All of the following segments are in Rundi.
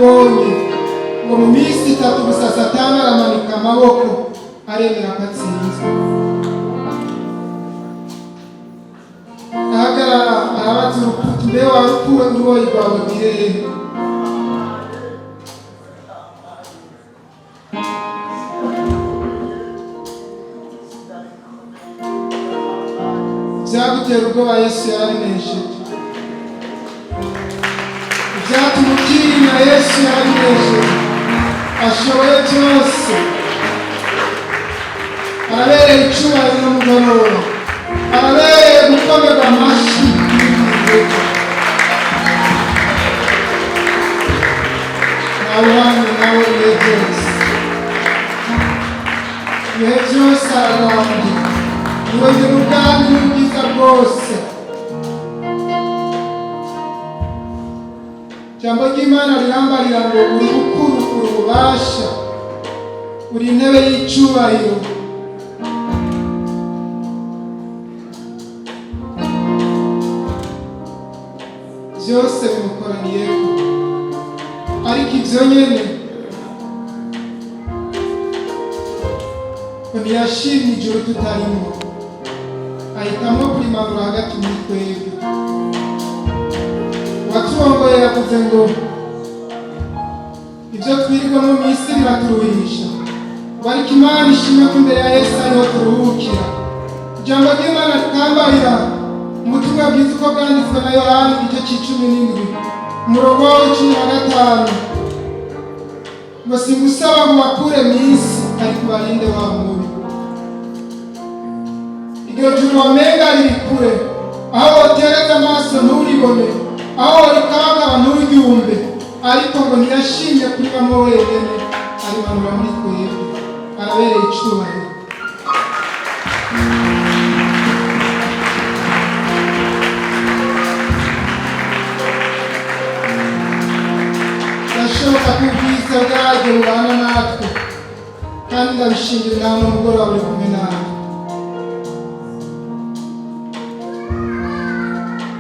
twarabibonye ngo mu minsi 3 gusa Satani aramanika amaboko aremera ko atsinzwe. Ahagarara arabaza urupfu, mbe warukuwe uruboyi rwawe gihehe? Byagutera ubwoba Yesu yarabinesheje. Ibyatuma utinya Yesu yarabinesheje. Ashoboye byose. Arabereye icyubahiro n'umugoroba. Arabereye gukomerwa amashyi. Nawe hano nawe ibihe byose. Ibihe byose ararwanya. Niwe nyir'ubwami n'ubwiza bwose. Ijambo ry'Imana rirambarira ngo uri gukuru ububasha, uri intebe y'icyubahiro. Byose bimukoraniyeko, ariko ibyo nyene ntiyashimye ijuru tutarimo, ahitamo kurimanura hagati muri twebwe. Uwaturongoye yavuze ngo ibyo twirirwamo mu isi biraturuhisha, ariko Imana ishimwe ko imbere ya Yesu ariho turuhukira. Ijambo ry'Imana rikambarira ubutumwa bwiza uko bwanditswe na Yohana igice c'17 umurongo wa 15 ngo singusaba ngo bakure mu isi ariko barinde wa mubi. Iryo juru wamenga riri kure, aho wotereza amaso nturibone, aho warikanga nturyumve, ariko ngo ntiyashimye kuribamo wenyine, arimanura muri twebwe. Arabereye icyubahiro. Ndashoboka ko ubwiza bwaryo bubana natwe, kandi ndabishingira nawe n'umugoroba uri kumwe nawe.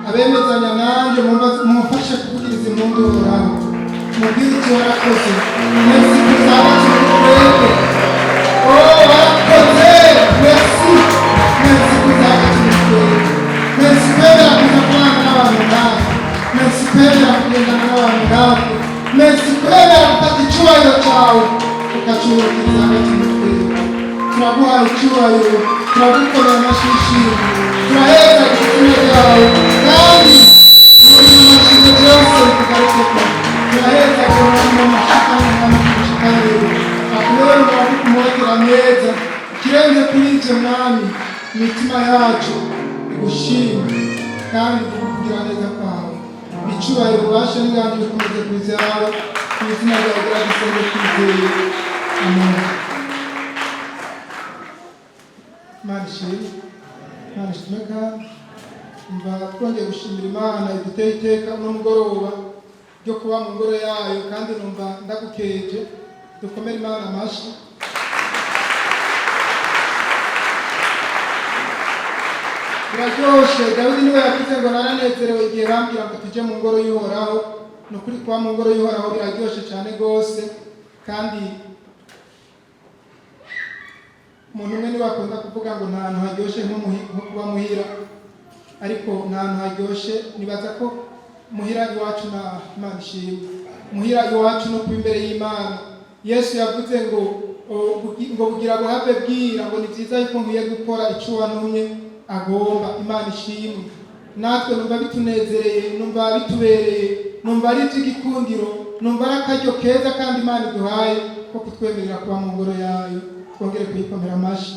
Abemezanya nanjye mumfashe kuvugiriza impundu Uhoraho, mubwire icyo warakoze. Merci kuzaba kimurwego. Warakoze. Merci kuzaba kimurwego. Merci kwemera kuza kubana n'abantu nawe. Merci kwemera kugendana n'abantu nawe. Merci kwemera gufata icyubahiro cyawe ukacyubahiriza hagati muri twebwe. Turaguhaye icyubahiro, turagukorera amashishiro, turaheza igitsina ryawe, kandi muri amashyiga byose tugarukeko. Turaheza kuramo amashikane n'amashikane, akubera umwami kumwogera neza. Ikirenze kuri ibyo mwami, imitima yacu igushime kandi kukugira neza kwawe. Icyubahiro ubasha n'inganji bikomeze kuzawe, ku izina ryawe gisenge twizeye. Amen. Imana ishimwe. Imana ishimwe kandi umva twongeye gushimira Imana iduteye iteka n'umugoroba ryo kuba mu ngoro yayo, kandi numva ndagukeje. Dukomere Imana amashyi. Biraryoshe. Dawidi niwe yavuze ngo naranezerewe igihe bambwira ngo tujye mu ngoro y'Uhoraho. Ni ukuri kuba mu ngoro y'Uhoraho biraryoshe cyane rwose, kandi umuntu umwe niwe akunda kuvuga ngo nta hantu haryoshye nko kuba muhira, ariko nta hantu haryoshye. Nibaza ko muhira iwacu na Imana ishimwe, muhira iwacu no kuba imbere y'Imana. Yesu yavuze ngo bugira ngo have bwira ngo ni byiza yuko nkwiye gukora icyo wantumye agomba. Imana ishimwe. Natwe numva bitunezereye, numva bitubereye, numva ari iby'igikundiro, numva ari akaryo keza kandi Imana iduhaye ko kutwemerera kuba mu ngoro yayo. Twongere kuyikomera amashyi.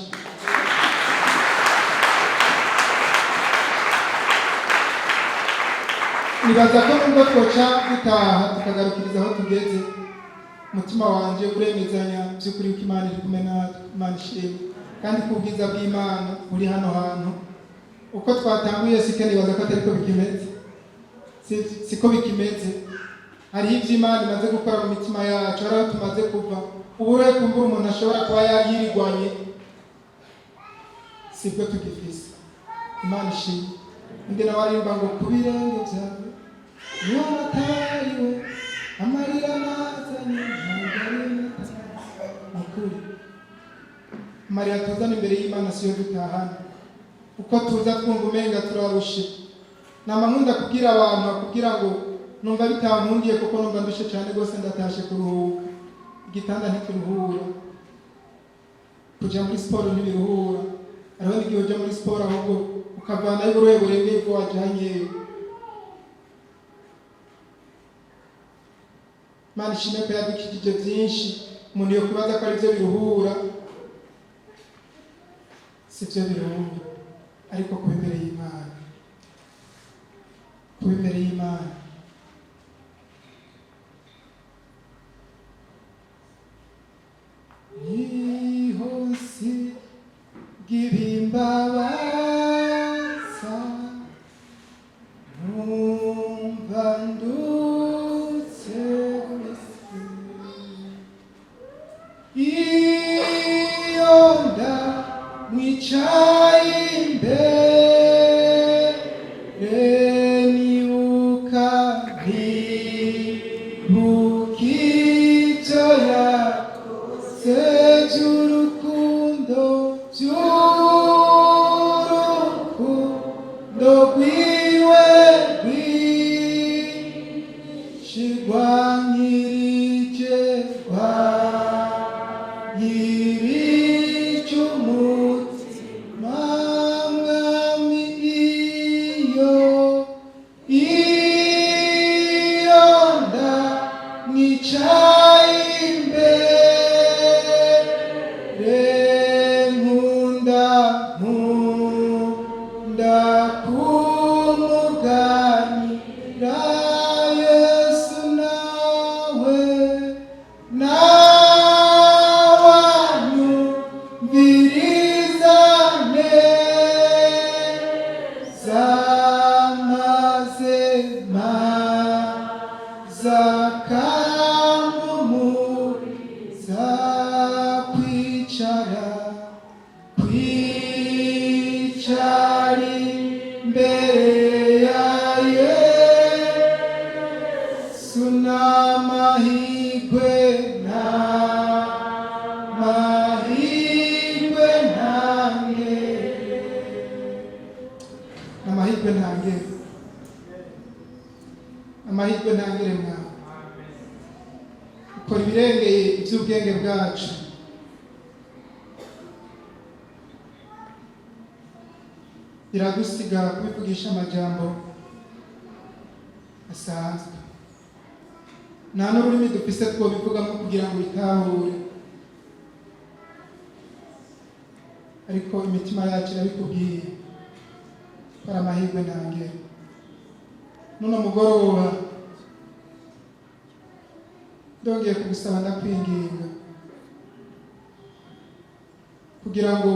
Nibaza ko nubwo twoca dutaha tukagarukiriza aho tugeze, umutima wanjye uremezanya by'ukuri ko Imana iri kumwe natwe. Imana ishimwe. Kandi ku bwiza bw'Imana buri hano hantu. Uko twatanguye sike nibaza ko atari ko bikimeze, siko bikimeze. Hariho ibyo Imana imaze gukora mu mitima yacu, hari aho tumaze kuva. Ubu rero kumbura umuntu ashobora kuba yirigwanye, sibwo tugifise. Imana ishimwe. Undi nawe arimba ngo ku birenge byawe niho natariwe amarira nawe Mariya tuzana imbere y'Imana siyo dutahana, uko tuza twumva umenga turarushe. Nama nkunda kubwira abantu kugira ngo numva bitankundiye kuko numva ndushe cyane rwose ndatashe kuruhuka. Igitanda ntikiruhura, kuja muri siporo ntibiruhura. Hariho n'igihe uja muri siporo ahubwo ukavanayo uburuhe burengeye ubwo wajyanyeyo. Imana ishimwe ko yadukijije byinshi. Umuntu yo kubaza ko ari byo biruhura, si byo biruhura, ariko kuba imbere y'Imana, kuba imbere y'Imana. Nihosi gibimbabaza numva ndutse iyo ndamwicaye imbere nibuka ibyo yakoze by'urukundo rwiwe rwinshi rwanyirije umutima mwami. Iyo ndamwicaye imbere nkunda kumuganira Yesu nawe wanyumviriza neza maze akamumuriza kwicara imbere ya Yesu n'amahirwe ntangere mwawe. Ukora ibirengeye iby'ubwenge bwacu. Biradusiga kubivugisha amajambo asanzwe, nta n'ururimi dufise twobivugamo kugira ngo bitahure, ariko imitima yacu irabikubwiye. Para amahirwe ntangere. Nuno mugoroba ndongeye kugusaba ndakwinginga kugira ngo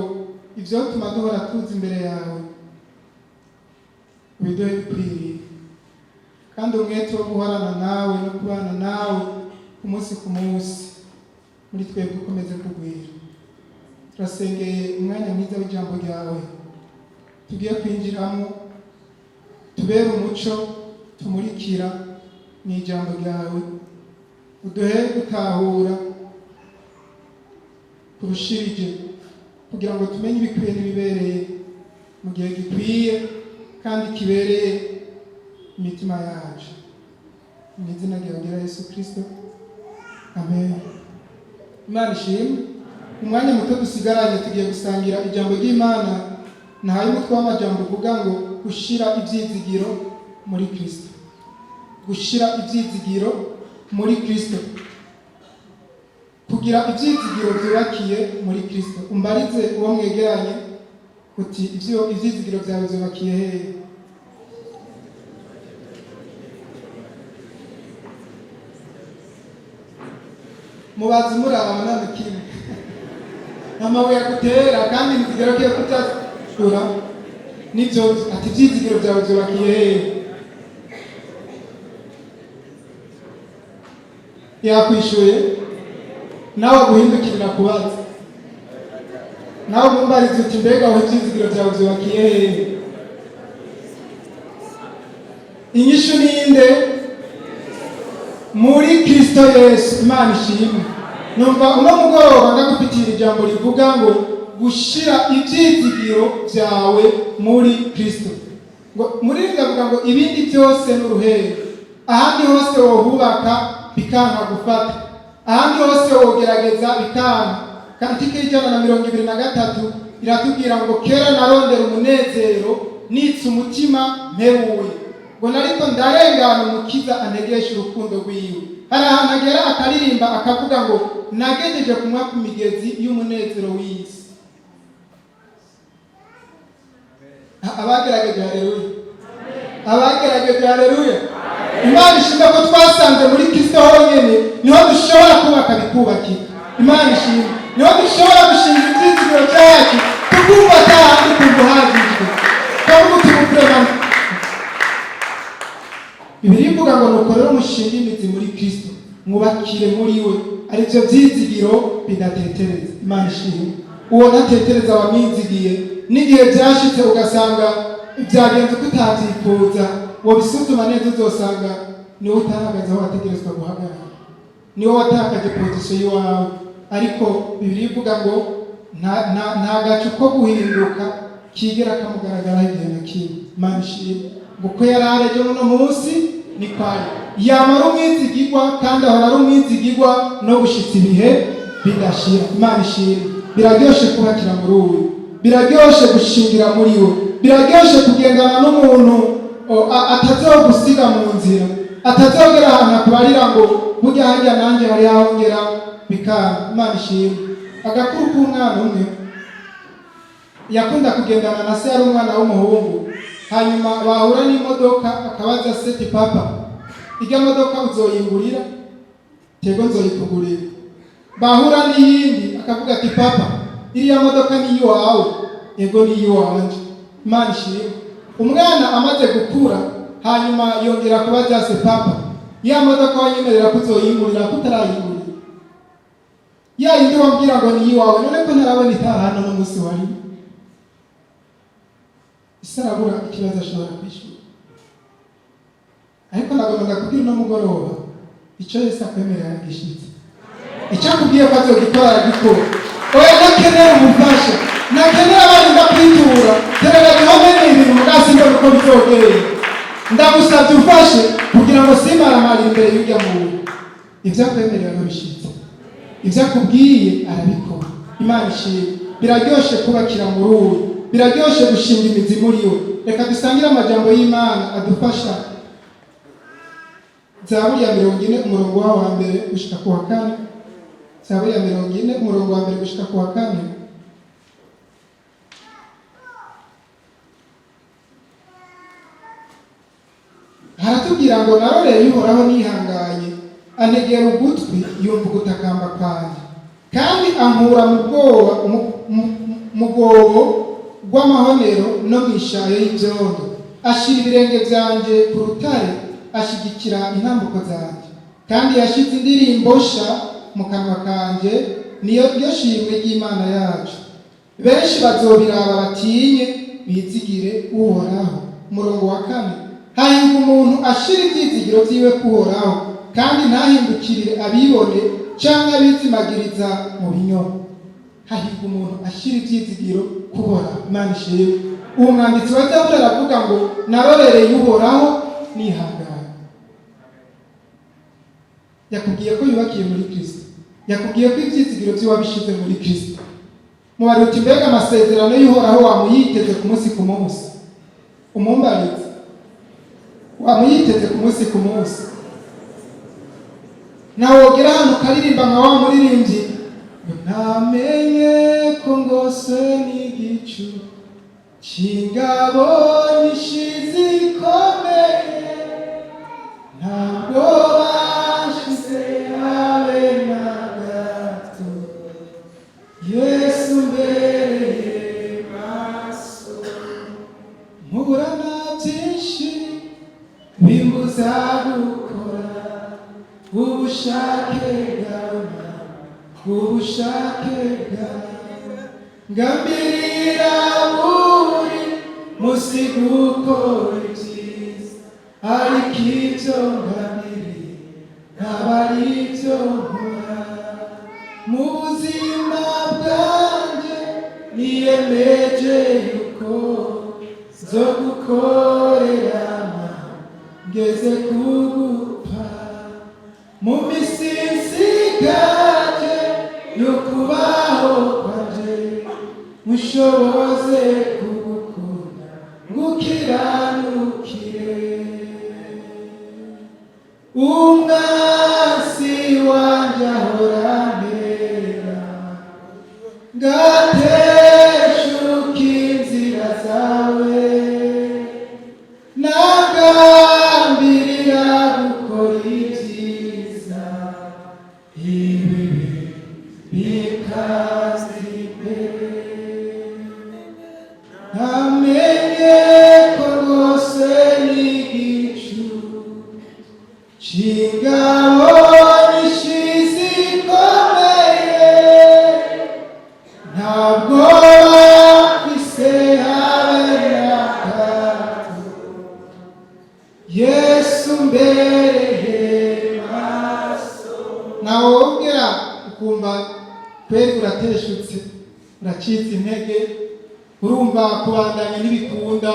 ivyo tuma duhora tuzi imbere yawe ubiduhe bikwiriye, kandi umwete wo guhorana nawe no kubana nawe ku munsi ku munsi muri twebwe ukomeze kugwira. Turasengeye umwanya mwiza w'ijambo ryawe tugiye kwinjiramo, tubere umuco tumurikira mu ijambo ryawe, uduhe gutahura kurushirije kugira ngo tumenye ibikwiye n'ibibereye mu gihe gikwiye kandi kibereye imitima yacu. Mu izina rya Yesu Kristo, amen. Imana ishimwe. Umwanya muto dusigaranye tugiye gusangira ijambo ry'Imana. Nahaye umutwe w'amajambo uvuga ngo gushira ibyizigiro muri Kristo. Gushira ibyizigiro muri Kristo. Kugira ibyizigiro byubakiye muri Kristo. Umbarize uwo mwegeranye uti ibyizigiro byawe byubakiye hehe? Mubazi muraba none kimwe. Amabuye agutera kandi nizigero kiye kutashura nibyo ati ibyizigiro byawe byubakiye hehe? Yakwishuye nawe guhindukirira kubaza, nawe mumbarize uti mbega aho ibyizigiro byawe byubakiye hehe? Inyishu ninde? Muri Kristo Yesu. Imana ishimwe. Numva uno mugoroba ndagufitiye ijambo rivuga ngo gushira ibyizigiro byawe muri Kristo. Ngo muri ndavuga ngo ibindi byose n'uruhero, ahandi hose wohubaka bikanka gufata, ahandi hose wogerageza bikanka. Kantike y'ijana na 23 iratubwira ngo kera narondera umunezero nitse umutima mperuye, ngo nariko ndarengana umukiza antegesha urukundo rwiwe. Hari ahantu agera akaririmba akavuga ngo nagejeje kumwa ku migezi y'umunezero w'isi. Abagerageje haleluya, abagerageje haleluya. Imana ishimwe ko twasanze muri Kristo honyene niho dushobora kubaka bikubakika. Imana ishimwe niho dushobora gushinga ibyizigiro byacu tukumva atahandi kumbuhagijwe kavuga tumuprema. Bibiri ivuga ngo nuko rero mushinga imizi muri Kristo mwubakire muri we, ari byo byizigiro bidatetereza. Imana ishimwe uwo ntatetereza wamwizigiye n'igihe byashitse ugasanga byagenze kutatyifuza, wo bisuzuma neza uzosanga niwe utarahagaze aho wategerezwa guhagarara, niwe watakaje position yiwawe. Ariko Bibiri ivuga ngo nta gacu ko guhinduka kigera kamugaragara igihe na kimwe. Imana ishimwe kuko yarareje no munsi ni kwari yamara umwizigirwa kandi ahora ari umwizigirwa no gushitsa ibihe bidashira. Imana ishimwe biraryoshe kubakira muri uwe, biraryoshe gushingira muri we, biraryoshe kugendana n'umuntu atazogusiga mu nzira, atazogera ahantu akubarira ngo burya hajya nanjye hari ahongera bikanga. Imana ishimwe agakuru k'umwana umwe yakunda kugendana na se, ari umwana w'umuhungu. Hanyuma bahura n'imodoka akabaza se ati papa ijya modoka uzoyingurira? Tego nzoyikugurira. Bahura n'iyindi akavuga ati papa iriya modoka ni iwawe? Ego ni iwanje. Imana ishimwe umwana amaze gukura hanyuma yongera kubaza se papa ya modoka wanyemerera kuzoyingurira kutarayingurira? Ya yindi wambwira ngo ni iwawe none ko ntarabona itahana no musi wari isarabura ikibazo ashobora kwishura. Ariko nagomba kubwira no mugoroba icyo Yesu akwemerera gishitse, icyo akubwiye ko azogikora aragikora. Oya nakenera umufasha, nakenera abandi ndakwitura terera gihome n'ibintu mugasimba uko bizogeye. Ndagusabye ufashe kugira ngo simaramara imbere y'ujya muntu. Ibyo akwemerera no bishitse, ibyo akubwiye arabikora. Imana ishimwe biraryoshe kubakira muri uwe, biraryoshe gushinga imizi muri we. Reka dusangire amajambo y'Imana adufasha. Zaburi ya 40 umurongo wa mbere gushika ku wa 4. Zaburi ya 40 umurongo wa mbere gushika ku wa 4. Haratubwira ngo naroreye Uhoraho nihanganye, antegera ugutwi yumva gutakamba kwanjye, kandi ankura mu bwobo rw'amahonero no mu ishayo y'ibyondo. Ashira ibirenge byanjye ku rutare, ashigikira intambuko zanjye, kandi yashyize indirimbo sha mu kanwa kanjye, niyo shimwe ry'Imana yacu. Benshi bazobiraba batinye bizigire Uhoraho. Umurongo wa 4 hahirwa umuntu ashira ibyizigiro byiwe kuhoraho, kandi ntahindukirire abibone cyangwa abizimagiriza mu binyoma. Hahirwa umuntu ashira ibyizigiro kuhoraho. Imana ishimwe uwo mwanditsi wa Zaburi aravuga ngo narorereye Uhoraho nihanganye. Yakubwiye ko yubakiye muri Kristo, yakubwiye ko ibyizigiro byo wabishize muri Kristo. Mubari uti mbega amasezerano y'Uhoraho wamuyiteze ku munsi ku munsi? Umumbarize wamuyiteze ku munsi ku munsi. Nawe wogera hano ukaririmba nka wa muririmbyi, namenye ko ngose n'igicu cy'ingabo nishize ikomeye, ntabwo bashize habe na gato, Yesu mbereye maso. Mpura na byinshi bimbuza gukora ubushake bwawe, ubushake bwawe. Ngambirira buri munsi gukora ibyiza, ariko ibyo ngambiriye ntabwo ari ibyo nkora. Mu buzima bwanjye mushoboze kugukunda ngukiranukire. Umwasi wanje ahorantera ngateshuka inzira zawe, nagambirira gukora ibyiza ibibi bikaza imbere. Namenye ko rwose n'igicu c'ingabo n'ishizi ikomeye, ntabwo mfise habe na gato, Yesu mbereye maso. Nawe wongera ukumva kweri urateshutse, uracitse intege, urumva kubandanya ntibikunda,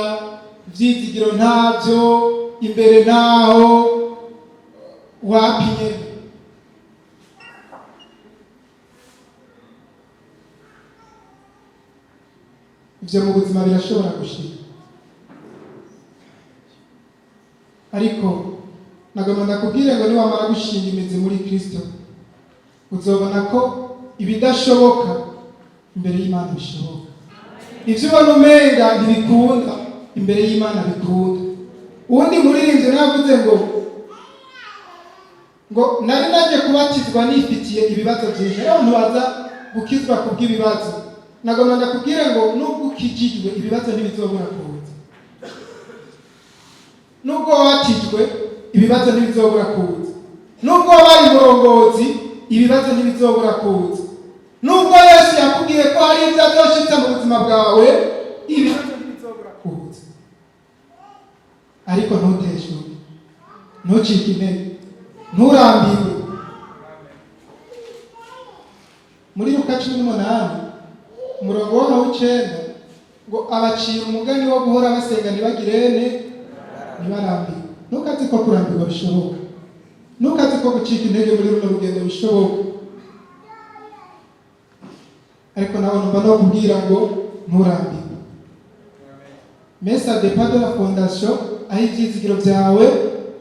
ivyizigiro ntavyo, imbere naho wapinye. Ivyo mu buzima birashobora gushika, ariko nagomba ndakubwire ngo niwamara gushinga imizi muri Kristo uzobona ko ibidashoboka imbere y'Imana bishoboka. Ivyo ubona umenga ntibikunda imbere y'Imana bikunda. Uwundi muririmbyi navuze ngo nari naje kubatizwa nifitiye ibibazo byinshi, abantu baza gukizwa kubw'ibibazo. Nagomba ndakubwire ngo nubwo ukijijwe ibibazo ntibizobura kuza, nubwo watijwe ibibazo ntibizobura kuza, nubwo wabaye umurongozi ibibazo ntibizobura kuza, nubwo Yesu yakubwiye ko hari ibyo azoshitsa mu buzima bwawe ibibazo ntibizobura kuza. Ariko ntuteshuke, ntucike intege, nturambirwe. Muri Luka 18 umurongo wa 9 ngo abacira umugani wo guhora basenga ntibagirene ntibarambirwe. Ntukazi ko kurambirwa bishoboka, ntukazi ko gucika intege muri runo rugendo bishoboka, ariko nawe numva no kubwira ngo nturambirwe. Mesa de pas de la fondation, aho ivyizigiro vyawe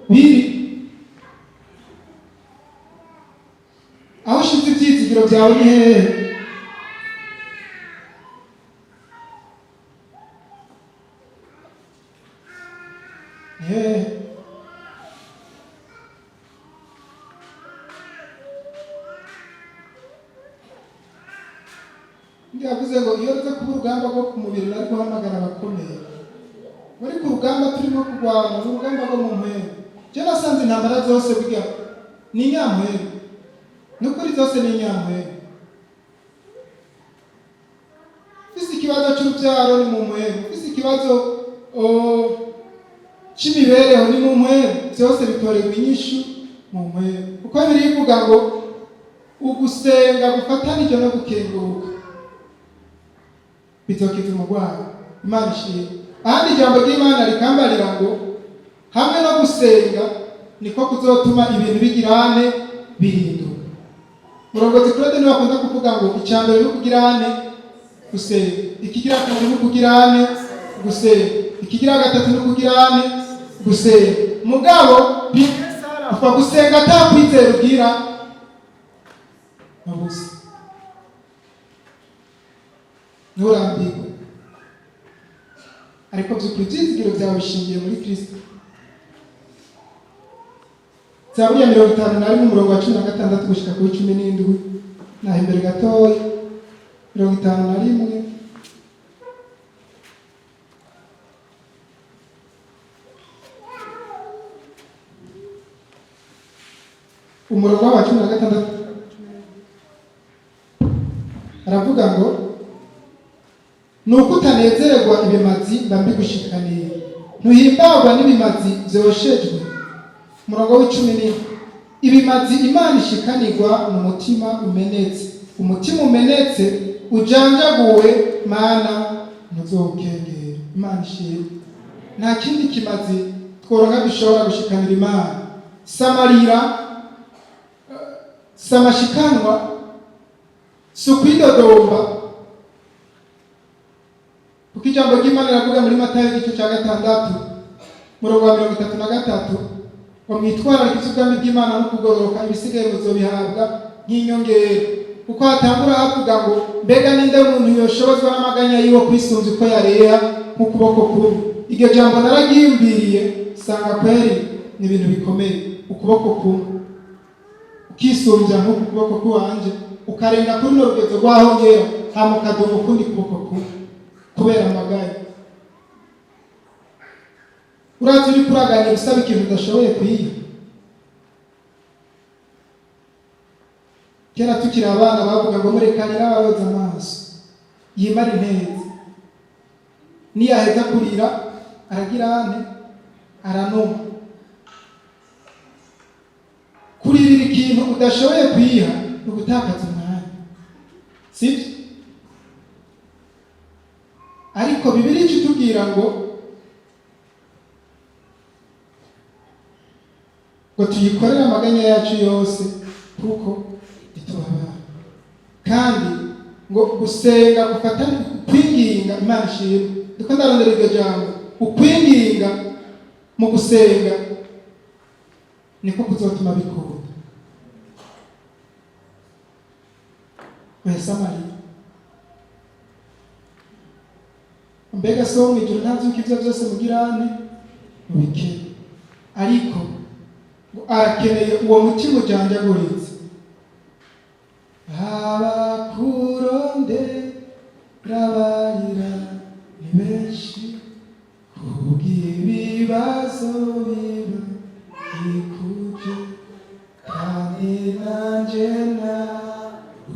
biri, aho ushize ivyizigiro vyawe ni hehe? Yavuze ngo iyo uza kuba urugamba rwo ku mubiri nari guhamagara abakomeye, muri ku rugamba turimo kurwana n'urugamba rwo mu mpwemu. Je nasanze intambara zose burya ni inyampwemu, n'ukuri zose ni inyampwemu. Ufise ikibazo c'uruvyaro ni mu mpwemu, ufise ikibazo c'imibereho ni mu mpwemu, vyose bitorerwa inyishu mu mpwemu. Kuko birivuga ngo ugusenga gufatanije no gukenguruka bizokiza umurwayi. Imana ishimwe. Ahandi ijambo ry'Imana rikambarira ngo hamwe no gusenga niko kuzotuma ibintu bigirane bihinduka. Murongozi Claude niwe akunda kuvuga ngo icambere no kugirane gusenga, ikigira kabiri no kugirane gusenga, ikigira gatatu no kugirane gusenga. Mugabo ufa gusenga atakwizera ugira nabuze, nturambirwe. Ariko by'ukuri ivyizigiro vyawe bishingiye muri Kristo. Zaburi ya 51 umurongo wa 16 gushika kuri 17, naho imbere gatoya 51 umurongo wa 16 aravuga ngo nuko utanezererwa ibimazi mba mbigushikaniye, ntuhimbagwa n'ibimazi vyoshejwe. Umurongo w'10 ibimazi Imana ishikanirwa mu mutima umenetse, umutima umenetse ujanjaguwe mana ntuzokengera. Imana ishimwe. Nta kindi kimazi tworonka dushobora gushikanira Imana. Samarira samashikanwa sukwidodomba kuko ijambo ry'Imana riravuga muri Matayo igice cya 6 murongo wa 33 ngo mwitwararike ubwami bw'Imana no kugororoka, ibisigaye muzobihabwa nk'inyongera. Kuko hatangura havuga ngo mbega ninde muntu yoshobozwa n'amaganya yiwe kwisunza uko yareha nk'ukuboko kumwe. Iryo jambo naragiyumviriye sanga kweri ni ibintu bikomeye. Ukuboko kumwe ukisumbya nk'ukuboko kuwanje ukarenga kuri no rugezo rwaho ngera hama ukaduha ukundi kuboko kumwe kubera amaganya. Urazi uri kuraganya usaba ikintu udashoboye kwiha. Kera tukiri abana bavuga ngo murekanira abaroza amaso yimara intezi, niyaheza kurira aragira ane aranuma. Kuririra ikintu udashoboye kwiha ni ugutakaza umwanya, sibyo? Ariko Bibiliya itubwira ngo tuyikorere amaganya yacu yose kuko itubabara. Kandi ngo gusenga gufatanye kwinginga Imana ishimwe. Ndiko ndarondera iryo jambo, ukwinginga mu gusenga niko kuzotuma bikunda. Wesa Mariya mbega so mu ijuru ntazi uko ibyo byose mugirane mubikene, ariko arakeneye uwo mutima ujanjaguritse. Abakurondera barira ni benshi kubw'ibibazo biba bikuje, kandi nanje narumwera,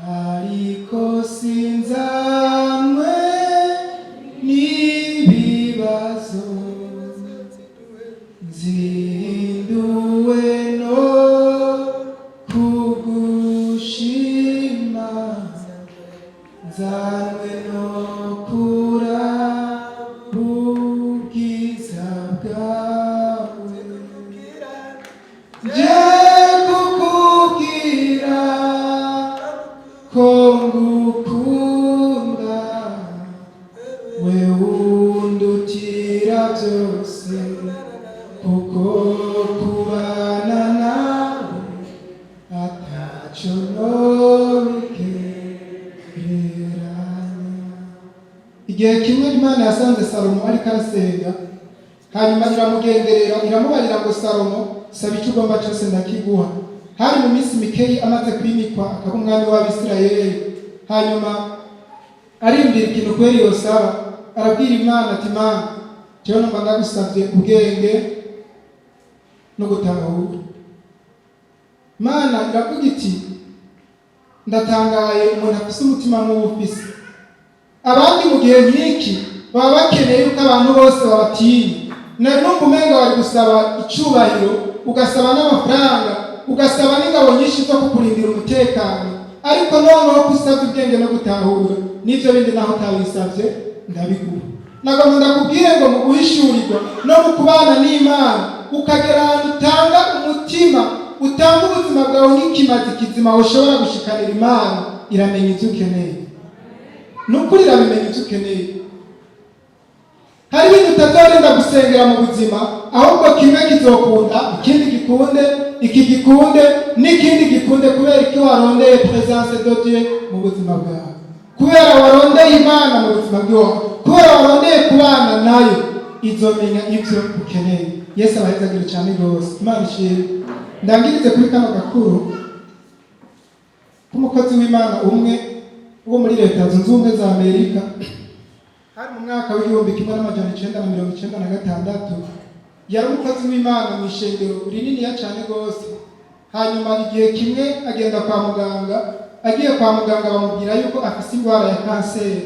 ariko sinzanwe n'ibibazo, nzinduwe no kugushima, nzanwe no kuraba ubwiza bwawe, nje kukubwira ko ngukunda, we undutira byose, kuko kubana nawe ataco nobigereranya. Igihe kimwe Imana yasanze Salomo ariko arasenga, hanyuma iramugenderera iramubarira ngo Salomo, saba icyo ugomba cyose ndakiguha. Hari mu minsi mikeyi amaze kwimikwa akaba umwami w'Abisirayeli. Hanyuma arimbira ikintu kweri yosaba, arabwira Imana ati Mana jewe numva ndagusavye ubwenge no gutahura. Mana iravuga iti ndatangaye umuntu afise umutima nk'uwufise. Abandi mu gihe nk'iki baba bakeneye yuko abantu bose babatinya. Numva umenga wari gusaba icubahiro, ugasaba n'amafaranga, ugasaba n'ingabo nyinshi zo kukurindira umutekano, ariko noneho kusavye ubwenge no gutahura n'ivyo bindi naho utabisavye ndabiguha. Nagomba ndakubwire ngo mu guhishurirwa no mu kubana n'Imana ukagera ahantu utanga umutima, utanga ubuzima bwawe nk'ikimazi kizima ushobora gushikanira Imana, iramenya ivyo ukeneye. Nukuri irabimenya ivyo ukeneye. Hari ibintu utazorinda gusengera mu buzima, ahubwo kimwe kizokunda, ikindi gikunde, iki gikunde, n'ikindi gikunde, kubera iki warondeye presence de Dieu mu buzima bwawe, kubera warondeye Imana mu buzima bwawe, kubera warondeye kubana nayo, izomenya ivyo ukeneye. Yesu abahezagire cyane rwose. Imana ishimwe. Ndangirize kuri kano gakuru k'umukozi w'Imana umwe wo muri Leta Zunze Ubumwe za Amerika. Hari mu mwaka w'1996 yari umukozi w'Imana mu ishengero rininiya cyane rwose. Hanyuma igihe kimwe agenda kwa muganga, agiye kwa muganga bamubwira yuko afise indwara ya kanseri.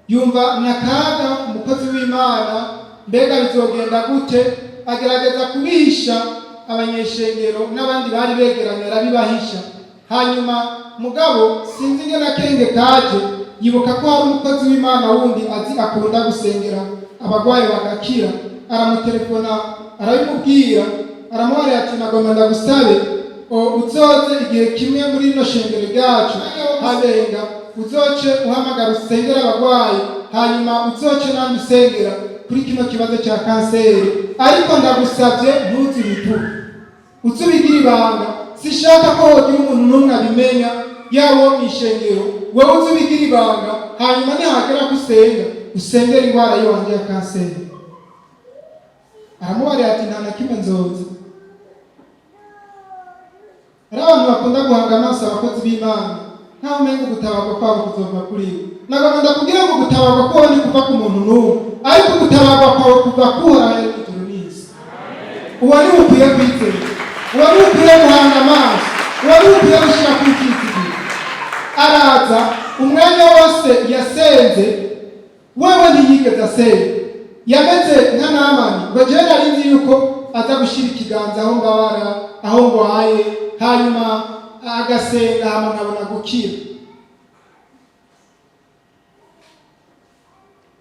Yumva nakaga umukozi w'Imana, mbega bizogenda gute? Agerageza kubihisha abanyeshengero n'abandi bari begeranye, arabibahisha. Hanyuma mugabo sinzi ingene akenge kaje, yibuka ko hari umukozi w'Imana wundi azi akunda gusengera abagwayi bagakira. Aramutelefona arabimubwira, aramubarira ati nagomba ndagusabe uzoze igihe kimwe muri ino shengero ryacu habenga, uzoce uhamagara usengera abagwayi, hanyuma uzoce nawe usengera kuri kino kibazo cya kanseri. Ariko ndagusabye ntuzibituke, uzubigira ibanga. Sishaka ko hogira umuntu n'umwe abimenya, yaba wo mw'ishengero, wowe uzubigira ibanga, hanyuma nihagera gusenga usengera indwara yiwanjye ya kanseri. Aramubariye ati nta na kimwe nzoza. Hari abantu bakunda guhanga amaso abakozi b'Imana nkaho umenga gutabarwa kwabo kuzova kuri bo. Nagomba kugira ngo gutabarwa kwabo ni kuva ku muntu n'umwe, ariko gutabarwa kwawe kuva kuhoraho ijuru n'isi. Uwari ukwiye kwizera, uwari ukwiye guhanga amaso, uwari ukwiye gushyira kuri kizigiro. Araza umwanya wose yasenze, wewe ntiyigeze asenga. Yameze nka Namani ngo jewe nari nzi yuko aza gushyira ikiganza aho mbabara, aho ngwaye, hanyuma agasenga hama nkabona gukira.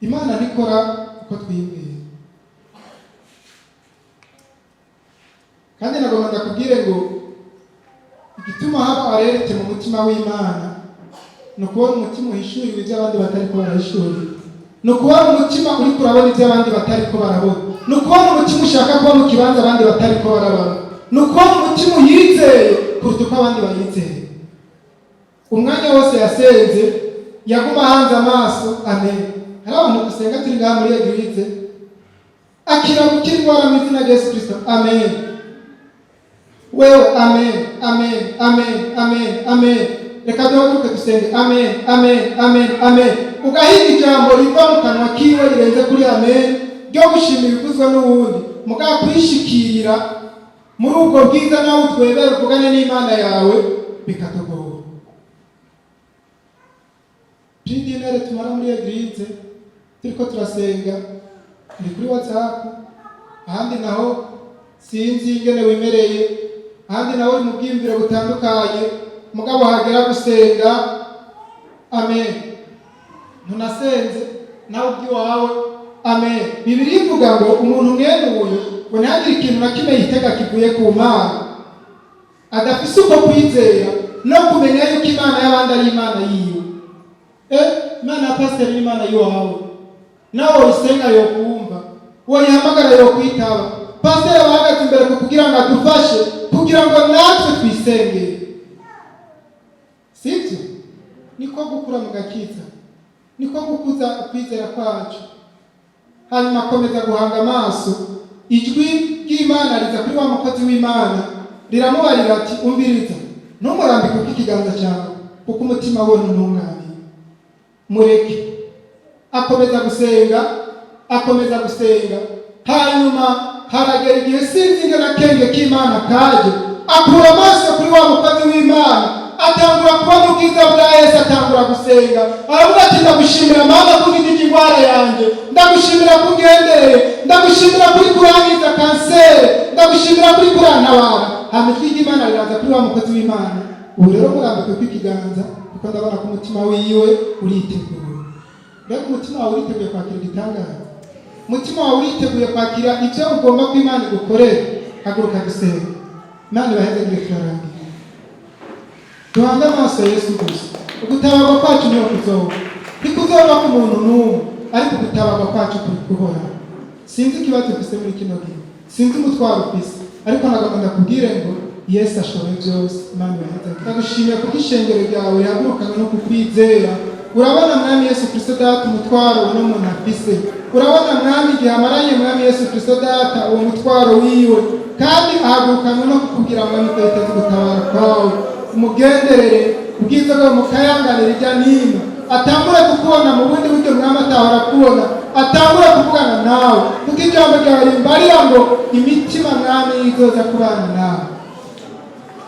Imana ntikora uko twibwira. Kandi nagomba ndakubwire ngo igituma haba arerete mu mutima w'Imana ni ukubona umutima uhishuriwe ibyo abandi batariko barahishurira, ni ukubona umutima uri kurabona ibyo abandi batariko barabona, ni ukubona umutima ushaka kuba mu kibanza abandi batariko barabona, ni ukubona umutima uyizeye kuruta uko abandi bayizeye. Umwanya wose yasenze yaguma hanze amaso. Amen. Hari abantu dusenga turi ngaha muri eglise, akira gukira indwara mu izina rya Yesu Kristo. Amen. Wewe amen, amen, amen, amen, amen. Reka duhaguruke dusenge. Amen, amen, amen, amen. Ugahiga ijambo riva mu kanwa kiwe rirenze kuri amen, ryo gushimira ibivuzwe n'uwundi, mugabo kwishikira muri ubwo bwiza nawe utwebere uvugane n'Imana yawe bikatugora. Pridinere tumara muri eglise turiko turasenga ni kuri WhatsApp, ahandi naho sinzi ingene wimereye, ahandi naho uri mu bwiyumviro butandukanye, mugabo hagera gusenga. Amen. Ntunasenze nawe ubwiwawe. Amen. Bibiri ivuga ngo umuntu mwene uyu ngo ntihagire ikintu na kimwe yitega kivuye ku Mana, adafise uko kwizera no kumenya yuko Imana y'abandi ari Imana yiwe. Imana ya pasiteri ni Imana yiwawe, nawe uyisenga yokumva, woyihamagara yokwitaba. Pasiteri abahagaze imbere kugira ngo adufashe, kugira ngo natwe twisengere. Sibyo? Niko gukura mu gakiza, niko gukuza kwizera kwacu. Hanyuma akomeza guhanga amaso. Ijwi ry'Imana riza kuri wa mukozi w'Imana riramubarira ati umviriza, ntumurambike ku kiganza cyawe kuko umutima we ntunganye, mureke. Akomeza gusenga, akomeza gusenga. Hanyuma haragera igihe sinzi ingene akenge k'Imana kaje, akura amaso kuri wa mukozi w'Imana, atangura kubona ubwiza bwa Yesu, atangura gusenga. Aravuga ati ndagushimira Mana kuri indwara yanjye, ndagushimira kugendereye, ndagushimira kuri kurangiza kanseri, ndagushimira kuri kurantabara. Hama ijwi ry'Imana riraza kuri wa mukozi w'Imana. Ubu rero murambike kw'ikiganza kuko ndabona ko umutima wiwe uriteguye. Mbega umutima wawe uriteguye kwakira igitangaza? Umutima wawe uriteguye kwakira ibyo ugomba ko Imana igukorera? Haguruka dusenga. Imana ibahezagire turarangiye. Duhange amaso Yesu gusa. Ugutabarwa kwacu niho kuzoba, ntikuzoba ku muntu n'umwe, ariko ugutabarwa kwacu kuri guhora. Sinzi ikibazo ufise muri kino gihe, sinzi umutwaro ufise, ariko nagomba ndakubwire ngo Yesu ashoboye byose. Imana ibahezagire. Ndagushimiye kuko ishengero ryawe rihagurukanywe no kukwizera. Urabona Mwami Yesu Kristo Data umutwaro uno muntu afise, urabona Mwami igihe amaranye Mwami Yesu Kristo Data uwo mutwaro wiwe, kandi ahagurukanywe no kukubwira ngo nitwiteze gutabara kwawe. Umugenderere ubwiza bwawe mukayanganira ijya n'ino, atangure kukubona mu bundi buryo Mwami atahora kubona, atangure kuvugana nawe kuko ijambo ryawe rimbarira ngo imitima Mwami izoza kubana nawe.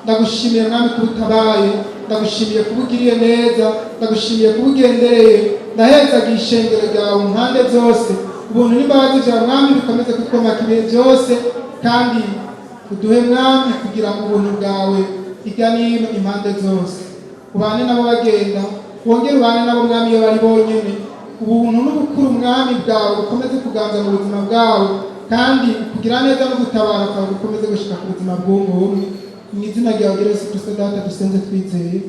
Ndagushimiye Mwami kuba utabaye, ndagushimiye kuba ugiriye neza, ndagushimiye kuba ugendereye. Ndahezaga ishengero ryawe mu mpande zose, ubuntu n'imbabazi byawe Mwami bikomeze kutwomaka ibihe byose, kandi uduhe Mwami kugira ngo ubuntu bwawe hirya n'ino impande zose. Ubane nabo bagenda, wongere ubane nabo Mwami iyo bari bonyene. Ubuntu n'ubukuru Mwami bwawe bukomeze kuganza mu buzima bwawe, kandi kugira neza no gutabara kwawe gukomeze gushika ku buzima bw'umwe umwe. mu izina ryawe Yesu Kristo data dusenze twizeye